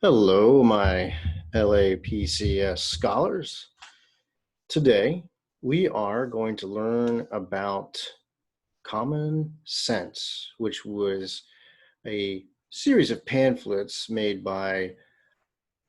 Hello, my LAPCS scholars. Today, we are going to learn about Common Sense, which was a series of pamphlets made by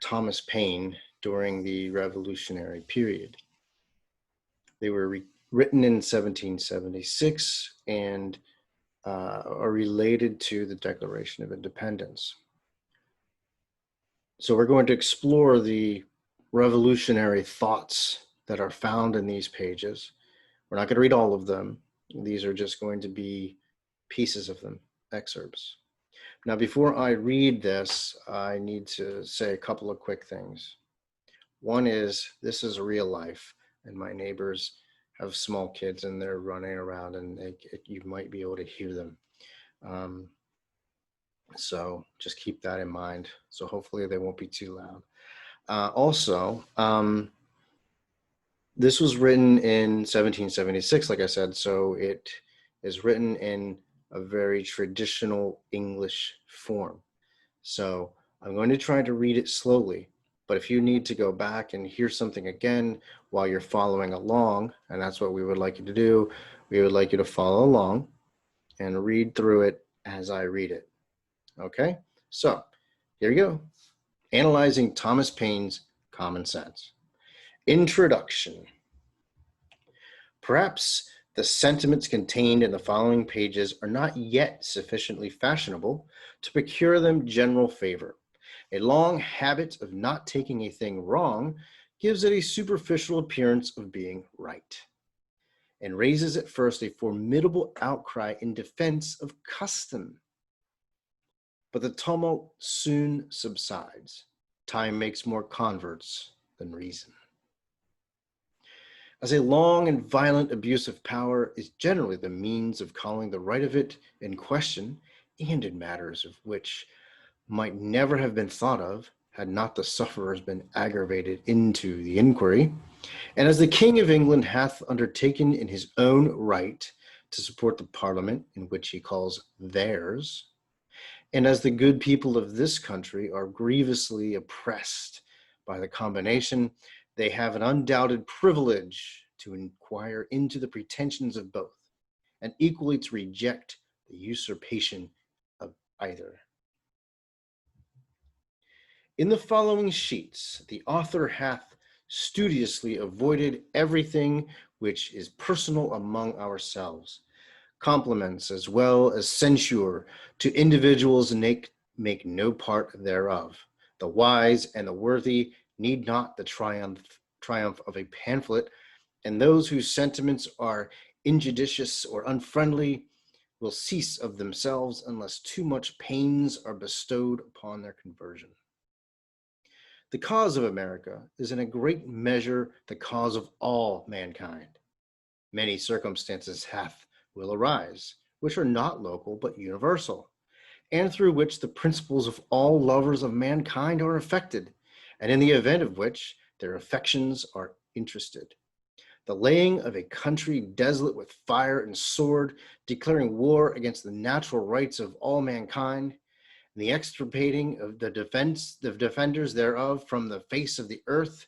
Thomas Paine during the Revolutionary period. They were written in 1776 and are related to the Declaration of Independence. So we're going to explore the revolutionary thoughts that are found in these pages. We're not going to read all of them. These are just going to be pieces of them, excerpts. Now, before I read this, I need to say a couple of quick things. One is, this is real life, and my neighbors have small kids and they're running around, and you might be able to hear them. So just keep that in mind. So hopefully they won't be too loud. Also, this was written in 1776, like I said, so it is written in a very traditional English form. So I'm going to try to read it slowly, but if you need to go back and hear something again while you're following along, and that's what we would like you to do, we would like you to follow along and read through it as I read it. Okay, so here we go. Analyzing Thomas Paine's Common Sense. Introduction. Perhaps the sentiments contained in the following pages are not yet sufficiently fashionable to procure them general favor. A long habit of not taking a thing wrong gives it a superficial appearance of being right, and raises at first a formidable outcry in defense of custom. But the tumult soon subsides. Time makes more converts than reason. As a long and violent abuse of power is generally the means of calling the right of it in question, and in matters of which might never have been thought of, had not the sufferers been aggravated into the inquiry, and as the King of England hath undertaken in his own right to support the Parliament in which he calls theirs, and as the good people of this country are grievously oppressed by the combination, they have an undoubted privilege to inquire into the pretensions of both, and equally to reject the usurpation of either. In the following sheets, the author hath studiously avoided everything which is personal among ourselves, compliments as well as censure to individuals make no part thereof. The wise and the worthy need not the triumph of a pamphlet, and those whose sentiments are injudicious or unfriendly will cease of themselves unless too much pains are bestowed upon their conversion. The cause of America is in a great measure the cause of all mankind. Many circumstances will arise, which are not local but universal, and through which the principles of all lovers of mankind are affected, and in the event of which their affections are interested. The laying of a country desolate with fire and sword, declaring war against the natural rights of all mankind, and the extirpating of the defenders thereof from the face of the earth,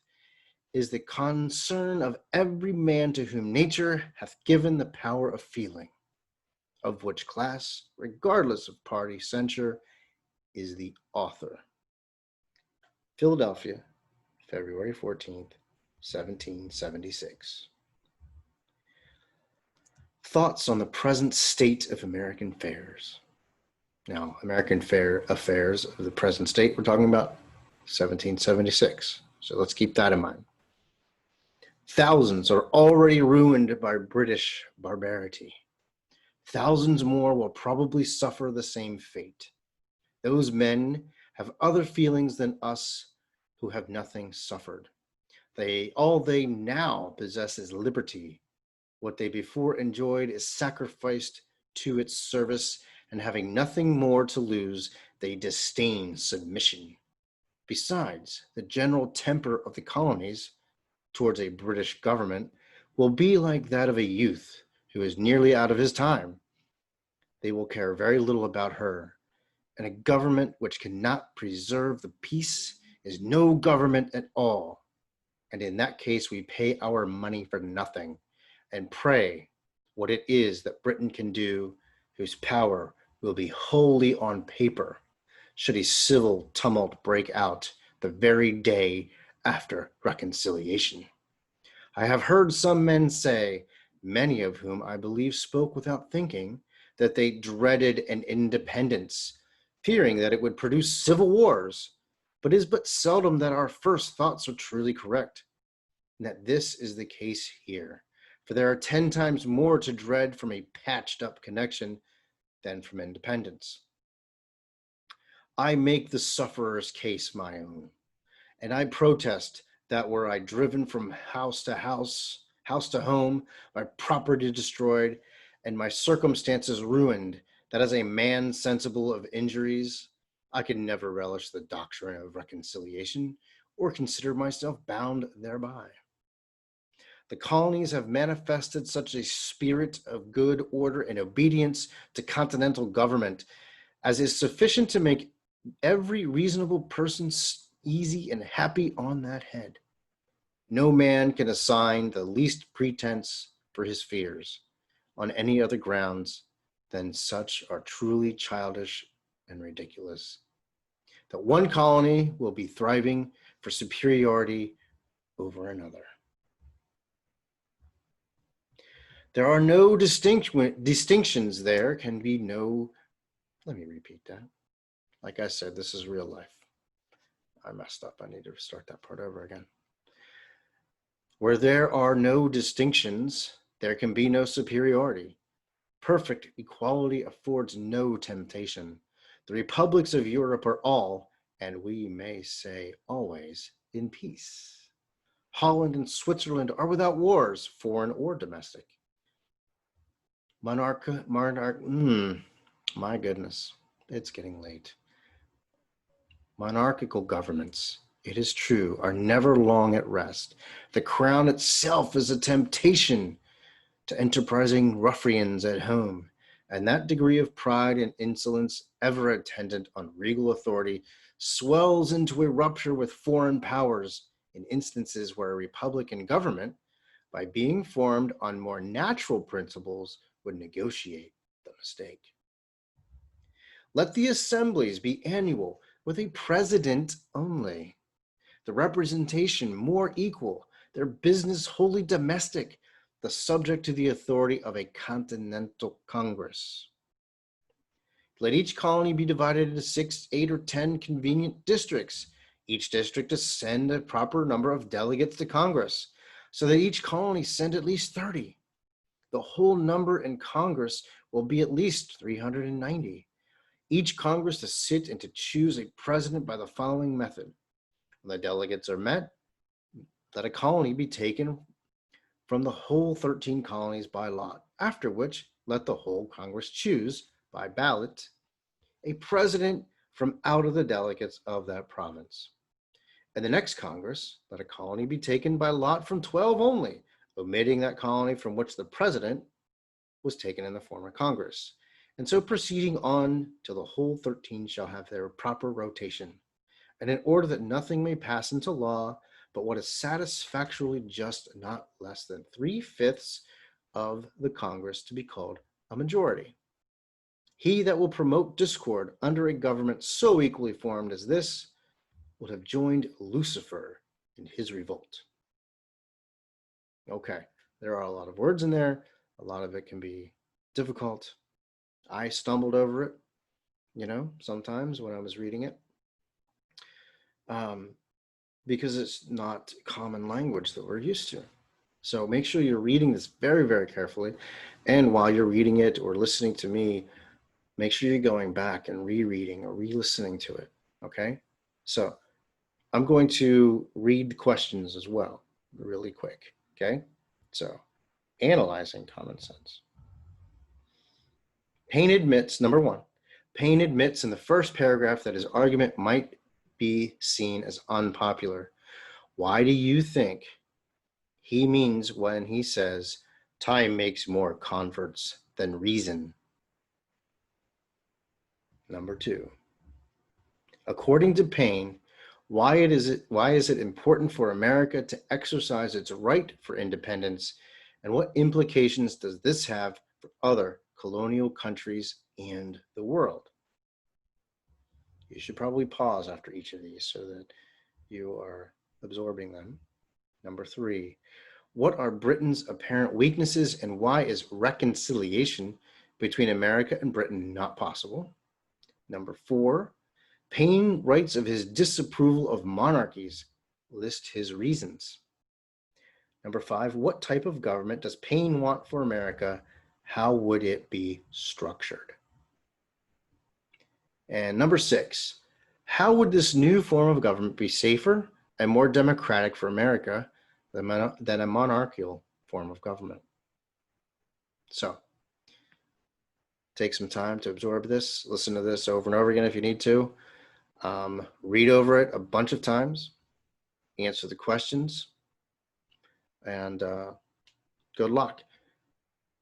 is the concern of every man to whom nature hath given the power of feeling, of which class, regardless of party censure, is the author. Philadelphia, February 14th, 1776. Thoughts on the present state of American affairs. Now, American affairs of the present state, we're talking about 1776. So let's keep that in mind. Thousands are already ruined by British barbarity. Thousands more will probably suffer the same fate. Those men have other feelings than us who have nothing suffered. All they now possess is liberty. What they before enjoyed is sacrificed to its service, and having nothing more to lose, they disdain submission. Besides, the general temper of the colonies towards a British government will be like that of a youth who is nearly out of his time. They will care very little about her, and a government which cannot preserve the peace is no government at all. And in that case, we pay our money for nothing and pray what it is that Britain can do, whose power will be wholly on paper, should a civil tumult break out the very day after reconciliation. I have heard some men say, many of whom I believe spoke without thinking, that they dreaded an independence, fearing that it would produce civil wars, but it is but seldom that our first thoughts are truly correct, and that this is the case here. For there are 10 times more to dread from a patched up connection than from independence. I make the sufferer's case my own, and I protest that were I driven from house to house, house to home, my property destroyed, and my circumstances ruined, that as a man sensible of injuries, I could never relish the doctrine of reconciliation or consider myself bound thereby. The colonies have manifested such a spirit of good order and obedience to continental government as is sufficient to make every reasonable person easy and happy on that head. No man can assign the least pretense for his fears on any other grounds than such are truly childish and ridiculous. That one colony will be thriving for superiority over another. There are no distinctions. There can be no, let me repeat that. Like I said, this is real life. I messed up. I need to start that part over again. Where there are no distinctions, there can be no superiority. Perfect equality affords no temptation. The republics of Europe are all, and we may say always, in peace. Holland and Switzerland are without wars, foreign or domestic. My goodness, it's getting late. Monarchical governments, it is true, are never long at rest. The crown itself is a temptation to enterprising ruffians at home, and that degree of pride and insolence ever attendant on regal authority swells into a rupture with foreign powers in instances where a republican government, by being formed on more natural principles, would negotiate the mistake. Let the assemblies be annual, with a president only, the representation more equal, their business wholly domestic, the subject to the authority of a continental Congress. Let each colony be divided into 6, 8, or 10 convenient districts, each district to send a proper number of delegates to Congress, so that each colony send at least 30. The whole number in Congress will be at least 390. Each Congress to sit and to choose a president by the following method. When the delegates are met, let a colony be taken from the whole 13 colonies by lot, after which let the whole Congress choose by ballot a president from out of the delegates of that province. In the next Congress, let a colony be taken by lot from 12 only, omitting that colony from which the president was taken in the former Congress, and so proceeding on till the whole 13 shall have their proper rotation, and in order that nothing may pass into law but what is satisfactorily just, not less than 3/5 of the Congress to be called a majority. He that will promote discord under a government so equally formed as this would have joined Lucifer in his revolt. Okay, there are a lot of words in there. A lot of it can be difficult. I stumbled over it, sometimes when I was reading it, because it's not common language that we're used to. So make sure you're reading this very, very carefully. And while you're reading it or listening to me, make sure you're going back and rereading or re-listening to it, okay? So I'm going to read the questions as well, really quick, okay? So, analyzing common sense. Paine admits, number one, Paine admits in the first paragraph that his argument might be seen as unpopular. Why do you think he means when he says time makes more converts than reason? Number two, According to Payne, why is it important for America to exercise its right for independence, and what implications does this have for other colonial countries and the world? You should probably pause after each of these so that you are absorbing them. Number 3, what are Britain's apparent weaknesses and why is reconciliation between America and Britain not possible? Number 4, Payne writes of his disapproval of monarchies. List his reasons. Number 5, what type of government does Payne want for America? How would it be structured? And number 6, how would this new form of government be safer and more democratic for America than a monarchical form of government? So, take some time to absorb this. Listen to this over and over again if you need to. Read over it a bunch of times. Answer the questions. And good luck.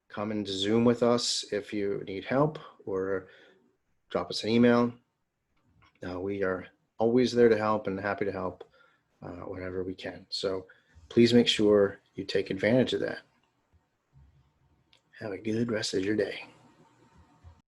Come into Zoom with us if you need help, or drop us an email. We are always there to help and happy to help whenever we can. So please make sure you take advantage of that. Have a good rest of your day.